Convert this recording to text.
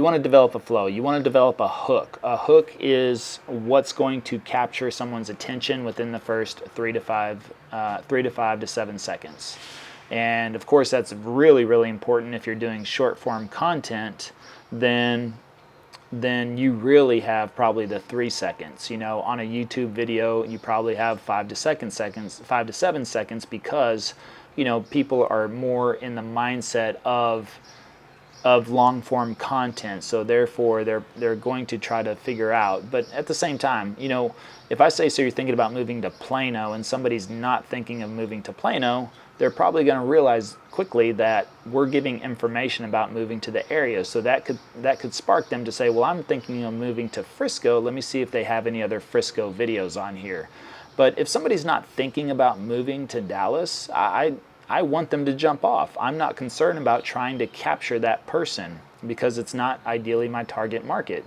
you want to develop a flow. You want to develop a hook. A hook is what's going to capture someone's attention within the first 3 to 7 seconds. And of course, that's really, really important if you're doing short form content. Then you really have probably the 3 seconds. On a YouTube video, you probably have 5 to 7 seconds, because people are more in the mindset of long form content, so therefore they're going to try to figure out. But at the same time, if I say, so you're thinking about moving to Plano and somebody's not thinking of moving to Plano, they're probably going to realize quickly that we're giving information about moving to the area. So that could spark them to say, well, I'm thinking of moving to Frisco. Let me see if they have any other Frisco videos on here. But if somebody's not thinking about moving to Dallas, I want them to jump off. I'm not concerned about trying to capture that person, because it's not ideally my target market.